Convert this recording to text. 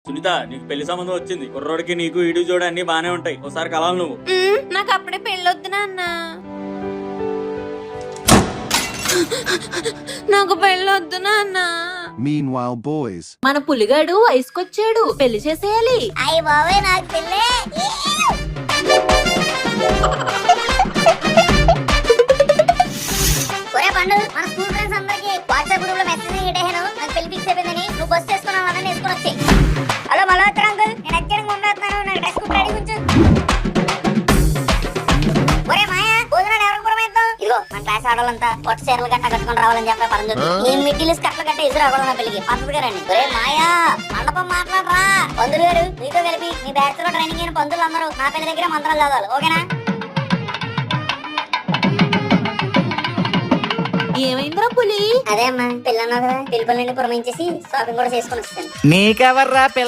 సునీత, నీకు పెళ్లి సంబంధం వచ్చింది. కుర్రోడికి నీకు ఇటు చూడ అన్ని బానే ఉంటాయి. ఒకసారి కలాలి నువ్వు. నాకు అప్పుడే పెళ్ళొద్దు నాన్న. నాకు పెళ్ళొద్దు నాన్న. Meanwhile, boys. మన పులిగాడు వయసుకొచ్చాడు, పెళ్లి చేసేయాలి. అయ్య బాబాయ్ నాకు పెళ్ళే. ఒరే పండు, మన స్కూల్ ఫ్రెండ్స్ అందరికి వాట్సాప్ గ్రూప్ లో మెసేజ్ పెట్టాను, నాకు పెళ్లి ఫిక్స్ అయిపోయిందని. నువ్వు బస్ చేసుకున్నావు అన్న వేసుకొని వచ్చాయి. హలో మల్హోత్ర అంకుల్, నేను అత్యంగా ఉండేస్తున్నాను, నాకు డ్రెస్ కుట్ రెడీ ఉంచు. ఒరే మాయా, భోజనాలు ఎవరికి పురమేద్దాం? ఇదిగో మన క్లాస్ ఆడవాళ్ళంతా పొట్ట చీరలు గట్ట కట్టుకొని రావాలని చెప్పే పరంజు. ఈ మిడ్డిల్స్ కట్టలు గట్ట ఎదురు రావడం నా పెళ్లికి పద్ధతిగా రండి. ఒరే మాయా, మండపం మాట్లాడరా. పందులు గారు మీతో కలిపి మీ బ్యాచ్ లో ట్రైనింగ్ అయిన పందులు అందరూ నా పెళ్లి దగ్గర మంత్రాలు చదవాలి, ఓకేనా? ఏమైందిరా పులి? అదే అమ్మా, పెళ్ళి అన్నావు కదా, పెళ్లి పనులన్నీ పురమించేసి షాపింగ్ కూడా చేసుకొని వస్తాను. నీకెవర్రా